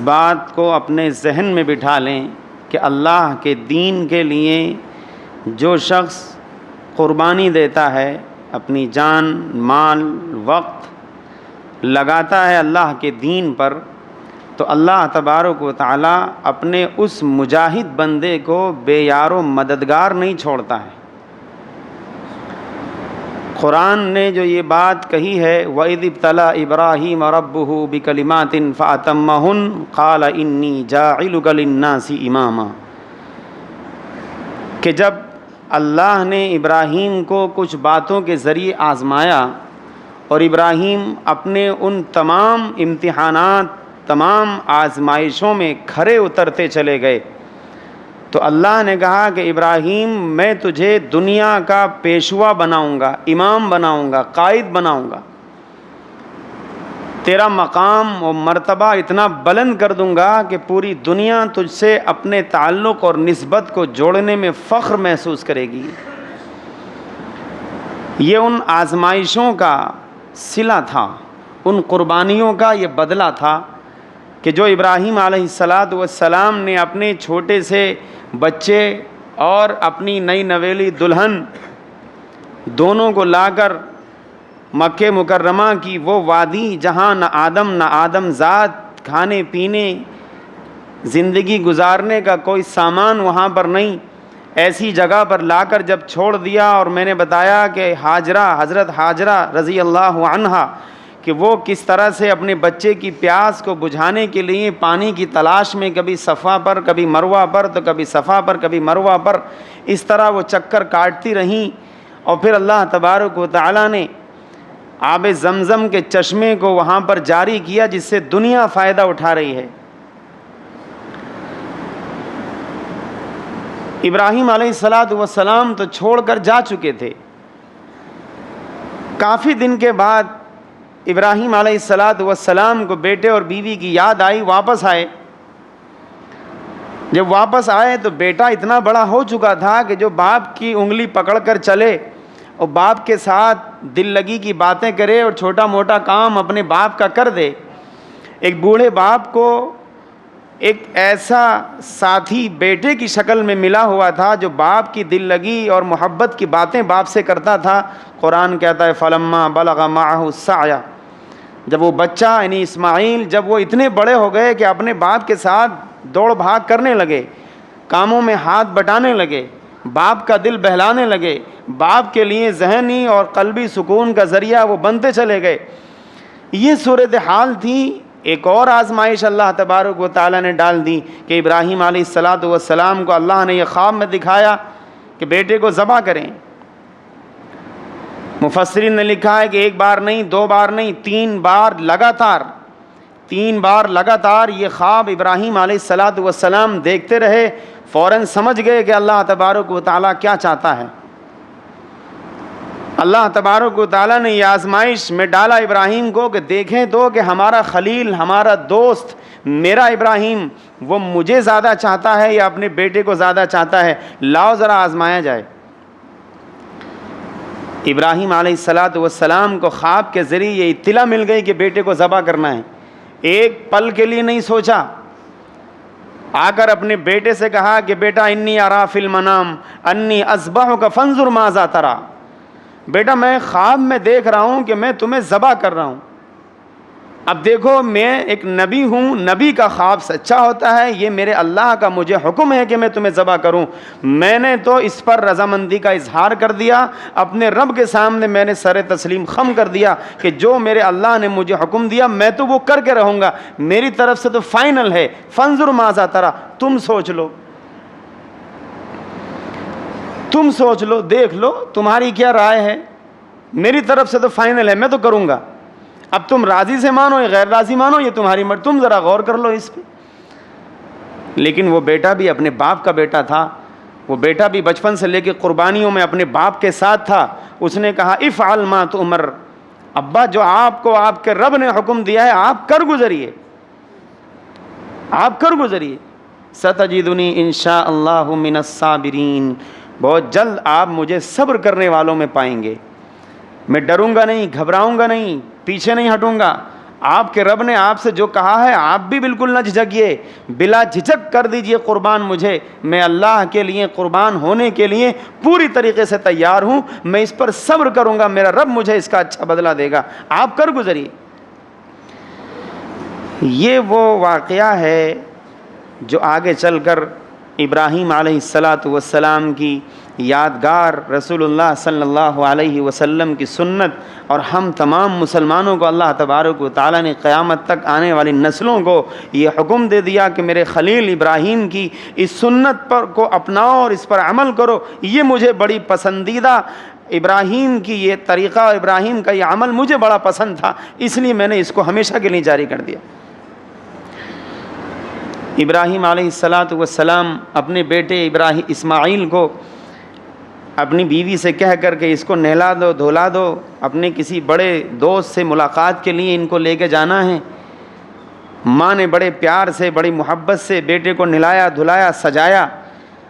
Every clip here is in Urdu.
بات کو اپنے ذہن میں بٹھا لیں کہ اللہ کے دین کے لیے جو شخص قربانی دیتا ہے، اپنی جان، مال، وقت لگاتا ہے اللہ کے دین پر، تو اللہ تبارک و تعالیٰ اپنے اس مجاہد بندے کو بے یار و مددگار نہیں چھوڑتا ہے۔ قرآن نے جو یہ بات کہی ہے وَإِذِ ابْتَلَىٰ إِبْرَاهِيمَ رَبُّهُ بِكَلِمَاتٍ فَأَتَمَّهُنَّ قَالَ إِنِّي جَاعِلُكَ لِلنَّاسِ إِمَامًا، کہ جب اللہ نے ابراہیم کو کچھ باتوں کے ذریعے آزمایا اور ابراہیم اپنے ان تمام امتحانات، تمام آزمائشوں میں کھرے اترتے چلے گئے، تو اللہ نے کہا کہ ابراہیم میں تجھے دنیا کا پیشوا بناؤں گا، امام بناؤں گا، قائد بناؤں گا، تیرا مقام و مرتبہ اتنا بلند کر دوں گا کہ پوری دنیا تجھ سے اپنے تعلق اور نسبت کو جوڑنے میں فخر محسوس کرے گی۔ یہ ان آزمائشوں کا صلہ تھا، ان قربانیوں کا یہ بدلہ تھا کہ جو ابراہیم علیہ السلام نے اپنے چھوٹے سے بچے اور اپنی نئی نویلی دلہن دونوں کو لا کر مکہ مکرمہ کی وہ وادی جہاں نہ آدم ذات کھانے پینے زندگی گزارنے کا کوئی سامان وہاں پر نہیں، ایسی جگہ پر لا کر جب چھوڑ دیا، اور میں نے بتایا کہ حضرت حاجرہ رضی اللہ عنہا کہ وہ کس طرح سے اپنے بچے کی پیاس کو بجھانے کے لیے پانی کی تلاش میں کبھی صفا پر کبھی مروہ پر تو کبھی صفا پر کبھی مروہ پر اس طرح وہ چکر کاٹتی رہیں، اور پھر اللہ تبارک و تعالیٰ نے آب زمزم کے چشمے کو وہاں پر جاری کیا جس سے دنیا فائدہ اٹھا رہی ہے۔ ابراہیم علیہ السلام تو چھوڑ کر جا چکے تھے، کافی دن کے بعد ابراہیم علیہ السلام کو بیٹے اور بیوی کی یاد آئی، واپس آئے۔ جب واپس آئے تو بیٹا اتنا بڑا ہو چکا تھا کہ جو باپ کی انگلی پکڑ کر چلے اور باپ کے ساتھ دل لگی کی باتیں کرے اور چھوٹا موٹا کام اپنے باپ کا کر دے۔ ایک بوڑھے باپ کو ایک ایسا ساتھی بیٹے کی شکل میں ملا ہوا تھا جو باپ کی دل لگی اور محبت کی باتیں باپ سے کرتا تھا۔ قرآن کہتا ہے فَلَمَّا بَلَغَ مَعَهُ السَّعْيَ، جب وہ بچہ یعنی اسماعیل جب وہ اتنے بڑے ہو گئے کہ اپنے باپ کے ساتھ دوڑ بھاگ کرنے لگے، کاموں میں ہاتھ بٹانے لگے، باپ کا دل بہلانے لگے، باپ کے لیے ذہنی اور قلبی سکون کا ذریعہ وہ بنتے چلے گئے، یہ صورتحال تھی۔ ایک اور آزمائش اللہ تبارک و تعالیٰ نے ڈال دی کہ ابراہیم علیہ السلام کو اللہ نے یہ خواب میں دکھایا کہ بیٹے کو ذبح کریں۔ مفسرین نے لکھا ہے کہ ایک بار نہیں، دو بار نہیں، تین بار لگاتار یہ خواب ابراہیم علیہ السلام دیکھتے رہے، فوراً سمجھ گئے کہ اللہ تبارک و تعالیٰ کیا چاہتا ہے۔ اللہ تبارک و تعالیٰ نے یہ آزمائش میں ڈالا ابراہیم کو کہ دیکھیں تو کہ ہمارا خلیل، ہمارا دوست، میرا ابراہیم وہ مجھے زیادہ چاہتا ہے یا اپنے بیٹے کو زیادہ چاہتا ہے، لاؤ ذرا آزمایا جائے۔ ابراہیم علیہ السلام کو خواب کے ذریعے یہ اطلاع مل گئی کہ بیٹے کو ذبح کرنا ہے۔ ایک پل کے لیے نہیں سوچا، آ کر اپنے بیٹے سے کہا کہ بیٹا انی ارا فی المنام انی اذبحک فانظر ماذا تری، بیٹا میں خواب میں دیکھ رہا ہوں کہ میں تمہیں ذبح کر رہا ہوں، اب دیکھو میں ایک نبی ہوں، نبی کا خواب سچا ہوتا ہے، یہ میرے اللہ کا مجھے حکم ہے کہ میں تمہیں ذبح کروں۔ میں نے تو اس پر رضامندی کا اظہار کر دیا، اپنے رب کے سامنے میں نے سر تسلیم خم کر دیا کہ جو میرے اللہ نے مجھے حکم دیا میں تو وہ کر کے رہوں گا، میری طرف سے تو فائنل ہے۔ فانظر ماذا تری، تم سوچ لو، دیکھ لو تمہاری کیا رائے ہے، میری طرف سے تو فائنل ہے، میں تو کروں گا، اب تم راضی سے مانو یا غیر راضی مانو یہ تمہاری مرضی، تم ذرا غور کر لو اس پہ۔ لیکن وہ بیٹا بھی اپنے باپ کا بیٹا تھا، وہ بیٹا بھی بچپن سے لے کے قربانیوں میں اپنے باپ کے ساتھ تھا۔ اس نے کہا افعل ما تؤمر، ابا جو آپ کو آپ کے رب نے حکم دیا ہے آپ کر گزریے۔ ستجدنی انشاء اللہ من الصابرین، بہت جلد آپ مجھے صبر کرنے والوں میں پائیں گے، میں ڈروں گا نہیں، گھبراؤں گا نہیں، پیچھے نہیں ہٹوں گا، آپ کے رب نے آپ سے جو کہا ہے آپ بھی بالکل نہ جھجکیے، بلا جھجک کر دیجئے قربان مجھے، میں اللہ کے لیے قربان ہونے کے لیے پوری طریقے سے تیار ہوں، میں اس پر صبر کروں گا، میرا رب مجھے اس کا اچھا بدلہ دے گا، آپ کر گزریے۔ یہ وہ واقعہ ہے جو آگے چل کر ابراہیم علیہ السلام کی یادگار، رسول اللہ صلی اللہ علیہ وسلم کی سنت، اور ہم تمام مسلمانوں کو اللہ تبارک و تعالیٰ نے قیامت تک آنے والی نسلوں کو یہ حکم دے دیا کہ میرے خلیل ابراہیم کی اس سنت پر کو اپناؤ اور اس پر عمل کرو، یہ مجھے بڑی پسندیدہ، ابراہیم کی یہ طریقہ، ابراہیم کا یہ عمل مجھے بڑا پسند تھا، اس لیے میں نے اس کو ہمیشہ کے لیے جاری کر دیا۔ ابراہیم علیہ السلام اپنے بیٹے اسماعیل کو اپنی بیوی سے کہہ کر کے اس کو نہلا دو دھلا دو، اپنے کسی بڑے دوست سے ملاقات کے لیے ان کو لے کے جانا ہے۔ ماں نے بڑے پیار سے، بڑی محبت سے بیٹے کو نہلایا دھلایا سجایا،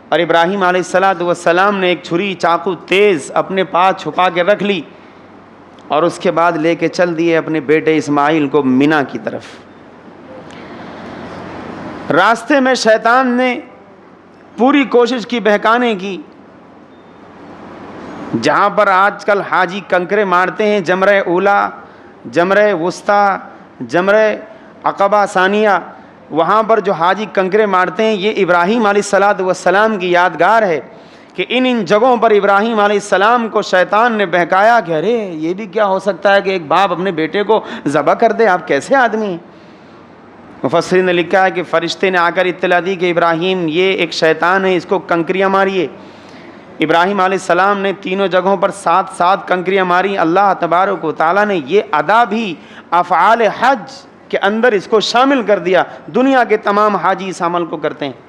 اور ابراہیم علیہ السلام نے ایک چھری چاقو تیز اپنے پاس چھپا کے رکھ لی، اور اس کے بعد لے کے چل دیے اپنے بیٹے اسماعیل کو مینا کی طرف۔ راستے میں شیطان نے پوری کوشش کی بہکانے کی، جہاں پر آج کل حاجی کنکرے مارتے ہیں، جمرہ اولا، جمرہ وسطیٰ، جمرہ عقبہ ثانیہ، وہاں پر جو حاجی کنکرے مارتے ہیں، یہ ابراہیم علیہ السلام کی یادگار ہے کہ ان جگہوں پر ابراہیم علیہ السلام کو شیطان نے بہکایا کہ ارے یہ بھی کیا ہو سکتا ہے کہ ایک باپ اپنے بیٹے کو ذبح کر دے، آپ کیسے آدمی ہیں؟ مفسرین نے لکھا ہے کہ فرشتے نے آ کر اطلاع دی کہ ابراہیم یہ ایک شیطان ہے، اس کو کنکریاں ماریے۔ ابراہیم علیہ السلام نے تینوں جگہوں پر 7 کنکریاں ماری۔ اللہ تبارک و تعالیٰ نے یہ ادا بھی افعال حج کے اندر اس کو شامل کر دیا، دنیا کے تمام حاجی اس عمل کو کرتے ہیں۔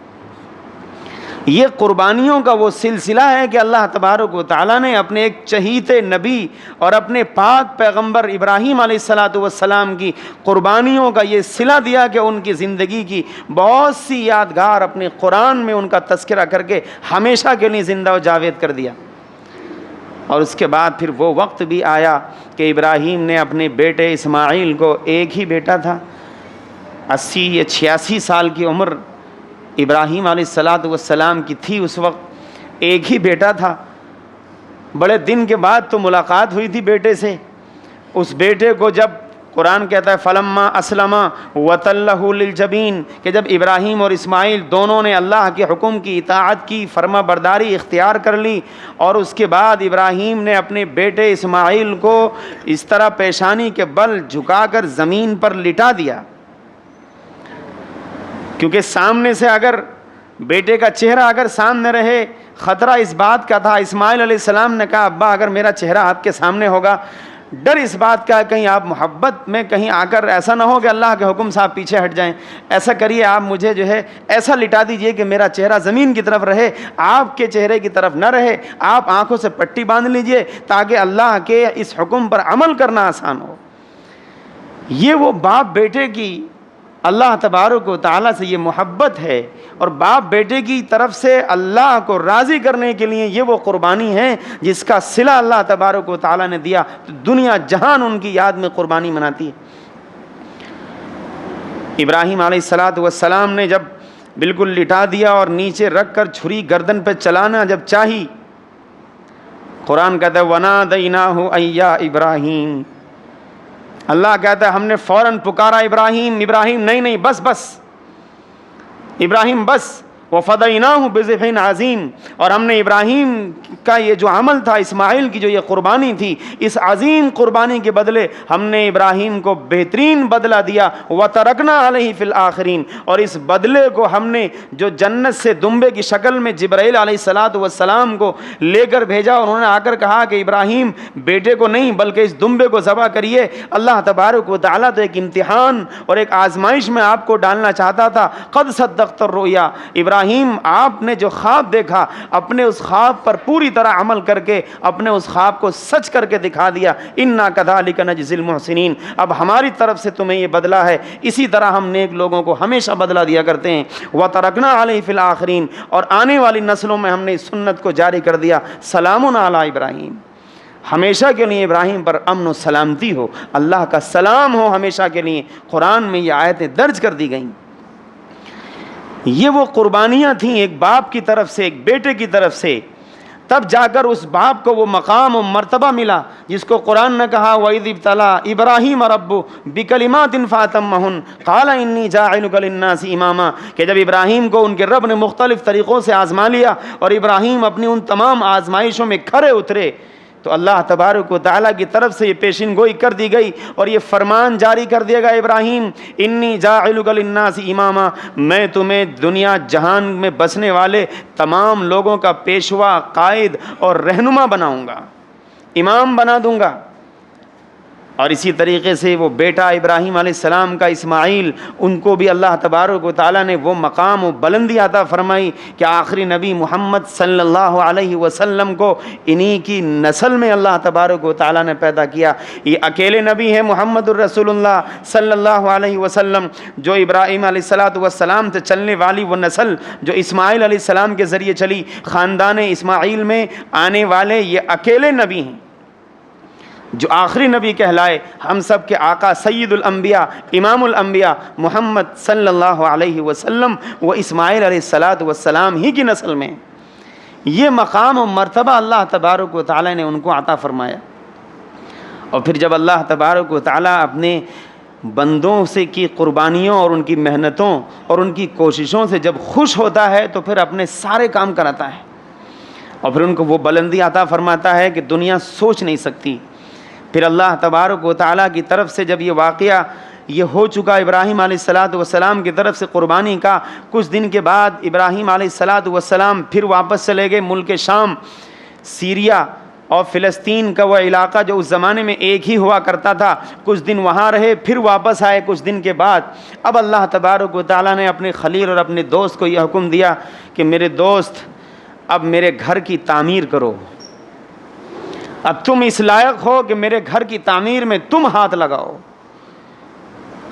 یہ قربانیوں کا وہ سلسلہ ہے کہ اللہ تبارک و تعالیٰ نے اپنے ایک چہیتے نبی اور اپنے پاک پیغمبر ابراہیم علیہ السلام کی قربانیوں کا یہ صلہ دیا کہ ان کی زندگی کی بہت سی یادگار اپنے قرآن میں ان کا تذکرہ کر کے ہمیشہ کے لیے زندہ و جاوید کر دیا۔ اور اس کے بعد پھر وہ وقت بھی آیا کہ ابراہیم نے اپنے بیٹے اسماعیل کو، ایک ہی بیٹا تھا، 80 یا 86 سال کی عمر ابراہیم علیہ السلام کی تھی اس وقت، ایک ہی بیٹا تھا۔ بڑے دن کے بعد تو ملاقات ہوئی تھی بیٹے سے۔ اس بیٹے کو جب قرآن کہتا ہے فلما اسلما وتلہ للجبین، کہ جب ابراہیم اور اسماعیل دونوں نے اللہ کے حکم کی اطاعت کی، فرما برداری اختیار کر لی، اور اس کے بعد ابراہیم نے اپنے بیٹے اسماعیل کو اس طرح پیشانی کے بل جھکا کر زمین پر لٹا دیا، کیونکہ سامنے سے اگر بیٹے کا چہرہ اگر سامنے رہے، خطرہ اس بات کا تھا۔ اسماعیل علیہ السلام نے کہا ابا اگر میرا چہرہ آپ کے سامنے ہوگا، ڈر اس بات کا کہیں آپ محبت میں کہیں آ کر ایسا نہ ہو کہ اللہ کے حکم سے آپ پیچھے ہٹ جائیں، ایسا کریے آپ مجھے جو ہے ایسا لٹا دیجئے کہ میرا چہرہ زمین کی طرف رہے، آپ کے چہرے کی طرف نہ رہے، آپ آنکھوں سے پٹی باندھ لیجئے تاکہ اللہ کے اس حکم پر عمل کرنا آسان ہو۔ یہ وہ باپ بیٹے کی اللہ تبارک و تعالیٰ سے یہ محبت ہے، اور باپ بیٹے کی طرف سے اللہ کو راضی کرنے کے لیے یہ وہ قربانی ہے جس کا صلہ اللہ تبارک و تعالیٰ نے دیا، تو دنیا جہان ان کی یاد میں قربانی مناتی ہے۔ ابراہیم علیہ السلام نے جب بالکل لٹا دیا اور نیچے رکھ کر چھری گردن پہ چلانا جب چاہی، قرآن کہتا ہے وَنَادَيْنَاهُ أَن يَا إِبْرَاهِيمُ، اللہ کہتا ہے ہم نے فوراً پکارا ابراہیم، ابراہیم نہیں بس ابراہیم بس، وَفَدَيْنَاهُ بِذِبْحٍ عَظِيمٍ، اور ہم نے ابراہیم کا یہ جو عمل تھا، اسماعیل کی جو یہ قربانی تھی، اس عظیم قربانی کے بدلے ہم نے ابراہیم کو بہترین بدلہ دیا، وَتَرَكْنَا عَلَيْهِ فِي الْآخِرِينَ، اور اس بدلے کو ہم نے جو جنت سے دمبے کی شکل میں جبرائیل علیہ السلام کو لے کر بھیجا، اور انہوں نے آ کر کہا کہ ابراہیم بیٹے کو نہیں بلکہ اس دمبے کو ذبح کریے، اللہ تبارک و تعالیٰ تو ایک امتحان اور ایک آزمائش میں آپ کو ڈالنا چاہتا تھا۔ قد صدقت الرؤیا، ابراہیم آپ نے جو خواب دیکھا اپنے اس خواب پر پوری طرح عمل کر کے اپنے اس خواب کو سچ کر کے دکھا دیا۔ انا کذالک نجزی المحسنین، اب ہماری طرف سے تمہیں یہ بدلہ ہے، اسی طرح ہم نیک لوگوں کو ہمیشہ بدلہ دیا کرتے ہیں۔ وترکنا علیہ فی الآخرین، اور آنے والی نسلوں میں ہم نے اس سنت کو جاری کر دیا۔ سلام علی ابراہیم، ہمیشہ کے لیے ابراہیم پر امن و سلامتی ہو، اللہ کا سلام ہو ہمیشہ کے لیے۔ قرآن میں یہ آیتیں درج کر دی گئیں۔ یہ وہ قربانیاں تھیں ایک باپ کی طرف سے، ایک بیٹے کی طرف سے، تب جا کر اس باپ کو وہ مقام و مرتبہ ملا جس کو قرآن نے کہا وَإِذِ ابْتَلَىٰ إِبْرَاهِيمَ رَبُّهُ بِكَلِمَاتٍ فَأَتَمَّهُنَّ قَالَ إِنِّي جَاعِلُكَ لِلنَّاسِ إِمَامًا، کہ جب ابراہیم کو ان کے رب نے مختلف طریقوں سے آزما لیا اور ابراہیم اپنی ان تمام آزمائشوں میں کھرے اترے، تو اللہ تبارک و تعالیٰ کی طرف سے یہ پیشن گوئی کر دی گئی اور یہ فرمان جاری کر دیا گیا، ابراہیم انی جاعلک للناس اماما، میں تمہیں دنیا جہان میں بسنے والے تمام لوگوں کا پیشوا، قائد اور رہنما بناؤں گا، امام بنا دوں گا۔ اور اسی طریقے سے وہ بیٹا ابراہیم علیہ السلام کا اسماعیل، ان کو بھی اللہ تبارک و تعالیٰ نے وہ مقام و بلندی عطا فرمائی کہ آخری نبی محمد صلی اللہ علیہ وسلم کو انہی کی نسل میں اللہ تبارک و تعالیٰ نے پیدا کیا۔ یہ اکیلے نبی ہیں محمد الرسول اللہ صلی اللہ علیہ وسلم، جو ابراہیم علیہ السلام سے چلنے والی وہ نسل جو اسماعیل علیہ السلام کے ذریعے چلی، خاندان اسماعیل میں آنے والے یہ اکیلے نبی ہیں جو آخری نبی کہلائے، ہم سب کے آقا سید الانبیاء امام الانبیاء محمد صلی اللہ علیہ وسلم وہ اسماعیل علیہ السلام ہی کی نسل میں۔ یہ مقام و مرتبہ اللہ تبارک و تعالیٰ نے ان کو عطا فرمایا۔ اور پھر جب اللہ تبارک و تعالیٰ اپنے بندوں سے کی قربانیوں اور ان کی محنتوں اور ان کی کوششوں سے جب خوش ہوتا ہے تو پھر اپنے سارے کام کراتا ہے اور پھر ان کو وہ بلندی عطا فرماتا ہے کہ دنیا سوچ نہیں سکتی۔ پھر اللہ تبارک و تعالیٰ کی طرف سے جب یہ واقعہ یہ ہو چکا ابراہیم علیہ السلام کی طرف سے قربانی کا، کچھ دن کے بعد ابراہیم علیہ السلام پھر واپس چلے گئے ملک شام، سیریا اور فلسطین کا وہ علاقہ جو اس زمانے میں ایک ہی ہوا کرتا تھا، کچھ دن وہاں رہے، پھر واپس آئے کچھ دن کے بعد۔ اب اللہ تبارک و تعالیٰ نے اپنے خلیل اور اپنے دوست کو یہ حکم دیا کہ میرے دوست اب میرے گھر کی تعمیر کرو، اب تم اس لائق ہو کہ میرے گھر کی تعمیر میں تم ہاتھ لگاؤ۔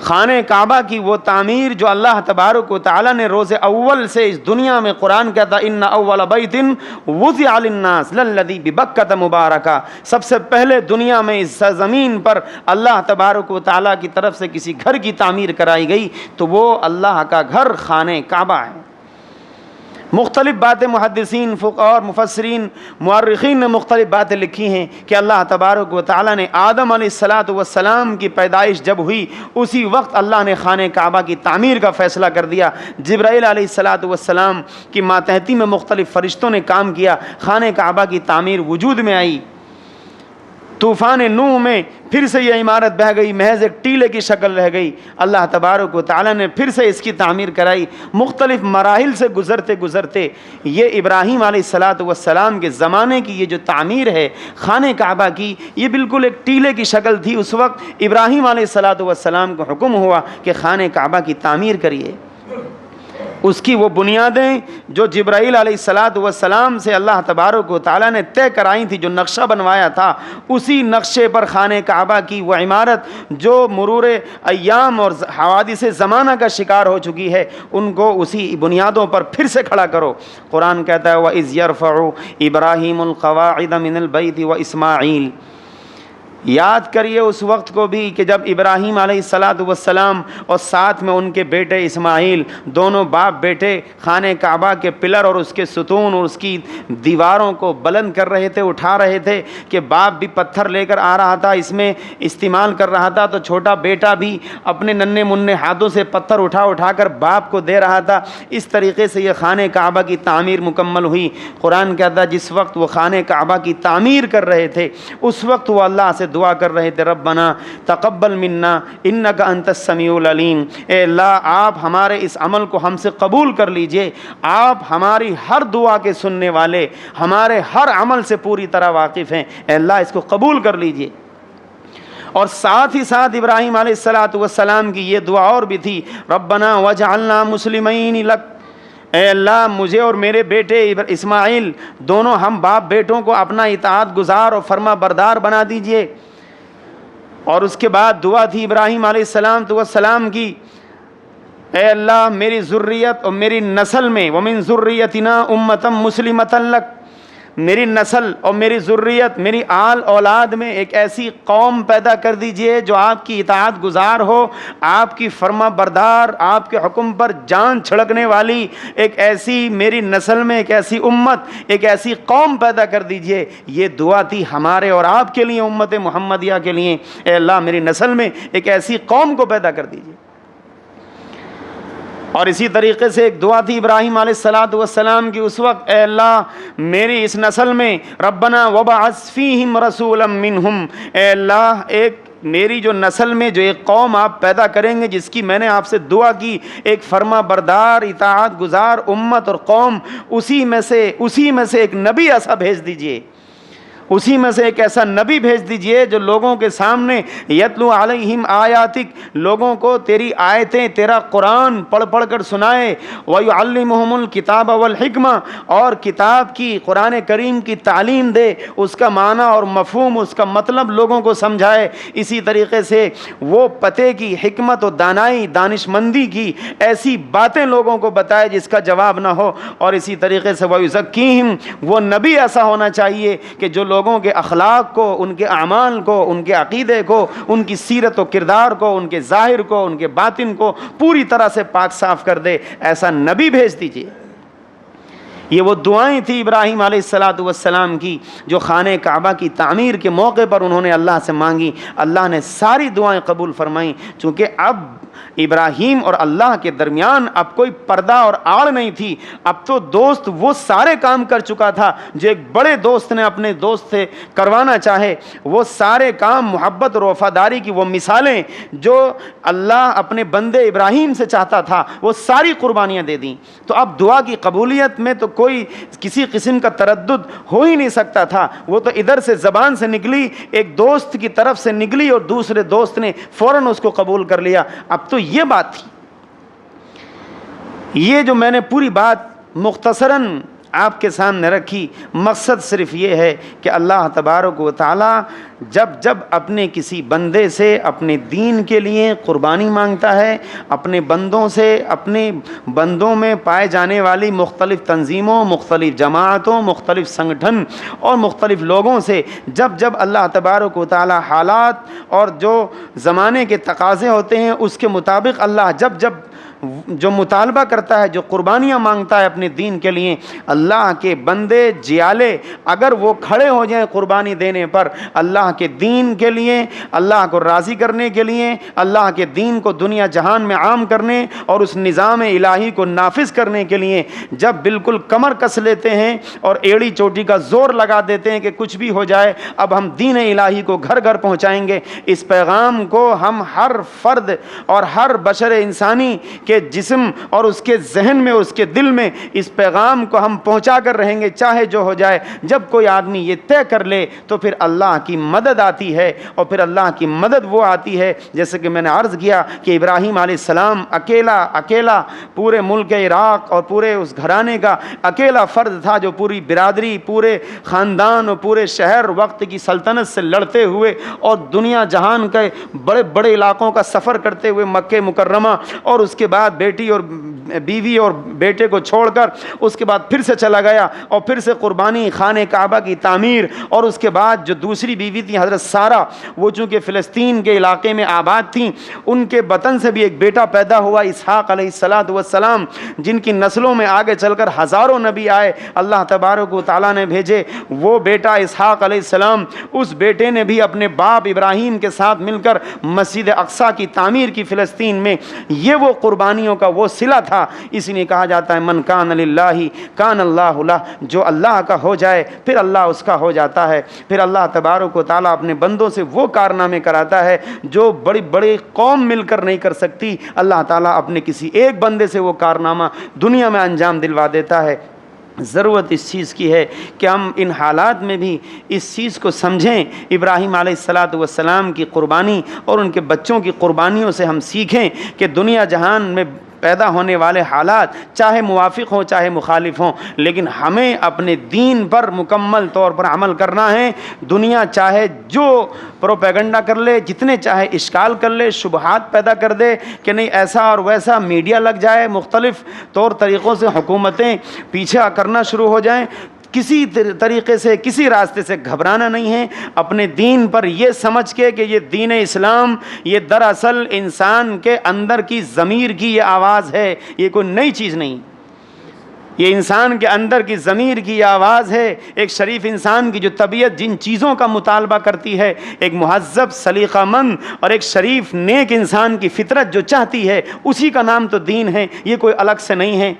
خانہ کعبہ کی وہ تعمیر جو اللہ تبارک و تعالیٰ نے روز اول سے اس دنیا میں، قرآن کہتا ان اول بیت وضع للناس للذی ببکۃ مبارکہ، سب سے پہلے دنیا میں اس زمین پر اللہ تبارک و تعالیٰ کی طرف سے کسی گھر کی تعمیر کرائی گئی تو وہ اللہ کا گھر خانہ کعبہ ہے۔ مختلف باتیں محدثین اور مفسرین مورخین نے مختلف باتیں لکھی ہیں کہ اللہ تبارک و تعالیٰ نے آدم علیہ السلام کی پیدائش جب ہوئی اسی وقت اللہ نے خانہ کعبہ کی تعمیر کا فیصلہ کر دیا۔ جبرائیل علیہ السلام کی ماتحتی میں مختلف فرشتوں نے کام کیا، خانہ کعبہ کی تعمیر وجود میں آئی۔ طوفان نوح میں پھر سے یہ عمارت بہہ گئی، محض ایک ٹیلے کی شکل رہ گئی، اللہ تبارک و تعالیٰ نے پھر سے اس کی تعمیر کرائی۔ مختلف مراحل سے گزرتے گزرتے یہ ابراہیم علیہ السلام کے زمانے کی یہ جو تعمیر ہے خانہ کعبہ کی، یہ بالکل ایک ٹیلے کی شکل تھی۔ اس وقت ابراہیم علیہ السلام کو حکم ہوا کہ خانہ کعبہ کی تعمیر کریے۔ اس کی وہ بنیادیں جو جبرائیل علیہ السلام سے اللہ تبارک و تعالیٰ نے طے کرائی تھی، جو نقشہ بنوایا تھا، اسی نقشے پر خانہ کعبہ کی وہ عمارت جو مرور ایام اور حوادث زمانہ کا شکار ہو چکی ہے، ان کو اسی بنیادوں پر پھر سے کھڑا کرو۔ قرآن کہتا ہے وَإِذْ يَرْفَعُ إِبْرَاهِيمُ الْقَوَاعِدَ مِنَ الْبَيْتِ وَإِسْمَاعِيلُ، یاد کریے اس وقت کو بھی کہ جب ابراہیم علیہ السلام اور ساتھ میں ان کے بیٹے اسماعیل، دونوں باپ بیٹے خانہ کعبہ کے پلر اور اس کے ستون اور اس کی دیواروں کو بلند کر رہے تھے، اٹھا رہے تھے کہ باپ بھی پتھر لے کر آ رہا تھا، اس میں استعمال کر رہا تھا، تو چھوٹا بیٹا بھی اپنے ننھے منھے ہاتھوں سے پتھر اٹھا کر باپ کو دے رہا تھا۔ اس طریقے سے یہ خانہ کعبہ کی تعمیر مکمل ہوئی۔ قرآن کہتا ہے جس وقت وہ خانہ کعبہ کی تعمیر کر رہے تھے اس وقت وہ اللہ سے دعا کر رہے تھے ربنا تقبل منا انک انت السمیع العلیم، اے اللہ آپ ہمارے اس عمل کو ہم سے قبول کر لیجئے، آپ ہماری ہر دعا کے سننے والے، ہمارے ہر عمل سے پوری طرح واقف ہیں، اے اللہ اس کو قبول کر لیجئے۔ اور ساتھ ہی ساتھ ابراہیم علیہ السلام کی یہ دعا اور بھی تھی ربنا وجعلنا مسلمین لک، اے اللہ مجھے اور میرے بیٹے اسماعیل دونوں ہم باپ بیٹوں کو اپنا اطاعت گزار اور فرما بردار بنا دیجئے۔ اور اس کے بعد دعا تھی ابراہیم علیہ السلام کی اے اللہ میری ذریت اور میری نسل میں ومن ذریتنا امتا مسلمتا لک، میری نسل اور میری ذریت، میری آل اولاد میں ایک ایسی قوم پیدا کر دیجئے جو آپ کی اطاعت گزار ہو، آپ کی فرما بردار، آپ کے حکم پر جان چھڑکنے والی ایک ایسی میری نسل میں ایک ایسی امت، ایک ایسی قوم پیدا کر دیجئے۔ یہ دعا تھی ہمارے اور آپ کے لیے، امت محمدیہ کے لیے، اے اللہ میری نسل میں ایک ایسی قوم کو پیدا کر دیجئے۔ اور اسی طریقے سے ایک دعا تھی ابراہیم علیہ السلام کی اس وقت، اے اللہ میری اس نسل میں ربنا وبعث فیہم رسولا منہم، اے اللہ ایک میری جو نسل میں جو ایک قوم آپ پیدا کریں گے جس کی میں نے آپ سے دعا کی، ایک فرما بردار اطاعت گزار امت اور قوم، اسی میں سے ایک نبی ایسا بھیج دیجئے، اسی میں سے ایک ایسا نبی بھیج دیجئے جو لوگوں کے سامنے یتلو علیہم آیاتک، لوگوں کو تیری آیتیں، تیرا قرآن پڑھ پڑھ کر سنائے، ویعلمہم الکتاب والحکمہ، اور کتاب کی، قرآن کریم کی تعلیم دے، اس کا معنی اور مفہوم، اس کا مطلب لوگوں کو سمجھائے، اسی طریقے سے وہ پتے کی، حکمت و دانائی، دانش مندی کی ایسی باتیں لوگوں کو بتائے جس کا جواب نہ ہو، اور اسی طریقے سے ویزکیہم، وہ نبی ایسا ہونا چاہیے کہ جو لوگوں کے اخلاق کو، ان کے اعمال کو، ان کے عقیدے کو، ان کی سیرت و کردار کو، ان کے ظاہر کو، ان کے باطن کو پوری طرح سے پاک صاف کر دے، ایسا نبی بھیج دیجیے۔ یہ وہ دعائیں تھی ابراہیم علیہ السلام کی جو خانہ کعبہ کی تعمیر کے موقع پر انہوں نے اللہ سے مانگی، اللہ نے ساری دعائیں قبول فرمائیں، چونکہ اب ابراہیم اور اللہ کے درمیان اب کوئی پردہ اور آڑ نہیں تھی، اب تو دوست وہ سارے کام کر چکا تھا جو ایک بڑے دوست نے اپنے دوست سے کروانا چاہے، وہ سارے کام، محبت اور وفاداری کی وہ مثالیں جو اللہ اپنے بندے ابراہیم سے چاہتا تھا، وہ ساری قربانیاں دے دیں۔ تو اب دعا کی قبولیت میں تو کوئی کسی قسم کا تردد ہو ہی نہیں سکتا تھا، وہ تو ادھر سے زبان سے نکلی، ایک دوست کی طرف سے نکلی اور دوسرے دوست نے فوراً اس کو قبول کر لیا۔ اب تو یہ بات تھی، یہ جو میں نے پوری بات مختصراً آپ کے سامنے رکھی، مقصد صرف یہ ہے کہ اللہ تبارک و تعالی جب اپنے کسی بندے سے اپنے دین کے لیے قربانی مانگتا ہے، اپنے بندوں سے، اپنے بندوں میں پائے جانے والی مختلف تنظیموں، مختلف جماعتوں، مختلف سنگٹھن اور مختلف لوگوں سے جب اللہ تبارک و تعالی حالات اور جو زمانے کے تقاضے ہوتے ہیں اس کے مطابق اللہ جب جو مطالبہ کرتا ہے، جو قربانیاں مانگتا ہے اپنے دین کے لیے، اللہ کے بندے جیالے اگر وہ کھڑے ہو جائیں قربانی دینے پر، اللہ کے دین کے لیے، اللہ کو راضی کرنے کے لیے، اللہ کے دین کو دنیا جہان میں عام کرنے اور اس نظام الہی کو نافذ کرنے کے لیے جب بالکل کمر کس لیتے ہیں اور ایڑی چوٹی کا زور لگا دیتے ہیں کہ کچھ بھی ہو جائے اب ہم دین الہی کو گھر گھر پہنچائیں گے، اس پیغام کو ہم ہر فرد اور ہر بشر انسانی کے جسم اور اس کے ذہن میں، اس کے دل میں اس پیغام کو ہم پہنچا کر رہیں گے چاہے جو ہو جائے۔ جب کوئی آدمی یہ طے کر لے تو پھر اللہ کی مدد آتی ہے، اور پھر اللہ کی مدد وہ آتی ہے جیسے کہ میں نے عرض کیا کہ ابراہیم علیہ السلام اکیلا پورے ملک عراق اور پورے اس گھرانے کا اکیلا فرد تھا جو پوری برادری، پورے خاندان اور پورے شہر وقت کی سلطنت سے لڑتے ہوئے اور دنیا جہان کے بڑے بڑے علاقوں کا سفر کرتے ہوئے مکہ مکرمہ، اور اس کے بعد بیٹی اور بیوی اور بیٹے کو چھوڑ کر اس کے بعد پھر سے چلا گیا اور پھر سے قربانی، خانہ کعبہ کی تعمیر، اور اس کے بعد جو دوسری بیوی تھی حضرت سارہ، وہ چونکہ فلسطین کے علاقے میں آباد تھیں، ان کے بطن سے بھی ایک بیٹا پیدا ہوا اسحاق علیہ السلام، جن کی نسلوں میں آگے چل کر ہزاروں نبی آئے، اللہ تبارک و تعالیٰ نے بھیجے۔ وہ بیٹا اسحاق علیہ السلام، اس بیٹے نے بھی اپنے باپ ابراہیم کے ساتھ مل کر مسجد اقصیٰ کی تعمیر کی فلسطین میں۔ یہ وہ قربانیوں کا وہ صلہ تھا، اس لیے کہا جاتا ہے من کان للہ کان اللہ لہ، جو اللہ کا ہو جائے پھر اللہ اس کا ہو جاتا ہے۔ پھر اللہ تبارک و تعالیٰ اپنے بندوں سے وہ کارنامے کراتا ہے جو بڑی بڑی قوم مل کر نہیں کر سکتی، اللہ تعالیٰ اپنے کسی ایک بندے سے وہ کارنامہ دنیا میں انجام دلوا دیتا ہے۔ ضرورت اس چیز کی ہے کہ ہم ان حالات میں بھی اس چیز کو سمجھیں، ابراہیم علیہ السلام کی قربانی اور ان کے بچوں کی قربانیوں سے ہم سیکھیں کہ دنیا جہان میں پیدا ہونے والے حالات چاہے موافق ہوں چاہے مخالف ہوں، لیکن ہمیں اپنے دین پر مکمل طور پر عمل کرنا ہے۔ دنیا چاہے جو پروپیگنڈا کر لے، جتنے چاہے اشکال کر لے، شبہات پیدا کر دے کہ نہیں ایسا اور ویسا، میڈیا لگ جائے، مختلف طور طریقوں سے حکومتیں پیچھے کرنا شروع ہو جائیں، کسی طریقے سے کسی راستے سے گھبرانا نہیں ہے، اپنے دین پر یہ سمجھ کے کہ یہ دین اسلام یہ دراصل انسان کے اندر کی ضمیر کی یہ آواز ہے، یہ کوئی نئی چیز نہیں، یہ انسان کے اندر کی ضمیر کی یہ آواز ہے۔ ایک شریف انسان کی جو طبیعت جن چیزوں کا مطالبہ کرتی ہے، ایک مہذب سلیقہ مند اور ایک شریف نیک انسان کی فطرت جو چاہتی ہے، اسی کا نام تو دین ہے، یہ کوئی الگ سے نہیں ہے۔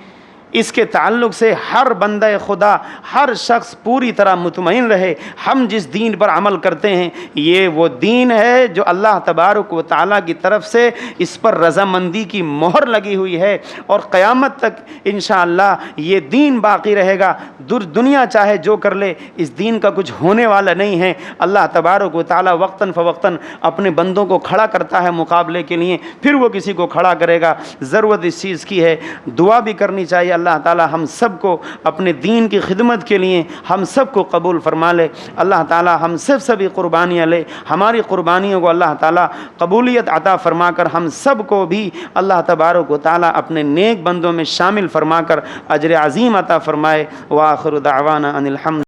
اس کے تعلق سے ہر بندہ خدا، ہر شخص پوری طرح مطمئن رہے، ہم جس دین پر عمل کرتے ہیں یہ وہ دین ہے جو اللہ تبارک و تعالیٰ کی طرف سے اس پر رضامندی کی مہر لگی ہوئی ہے، اور قیامت تک انشاءاللہ یہ دین باقی رہے گا۔ دنیا چاہے جو کر لے، اس دین کا کچھ ہونے والا نہیں ہے۔ اللہ تبارک و تعالیٰ وقتاً فوقتاً اپنے بندوں کو کھڑا کرتا ہے مقابلے کے لیے، پھر وہ کسی کو کھڑا کرے گا۔ ضرورت اس چیز کی ہے، دعا بھی کرنی چاہیے اللہ تعالیٰ ہم سب کو اپنے دین کی خدمت کے لیے ہم سب کو قبول فرما لے۔ اللہ تعالیٰ ہم سبھی قربانیاں لے، ہماری قربانیوں کو اللہ تعالیٰ قبولیت عطا فرما کر ہم سب کو بھی اللہ تبارک و تعالیٰ اپنے نیک بندوں میں شامل فرما کر اجر عظیم عطا فرمائے۔ وآخر دعوانا ان الحمد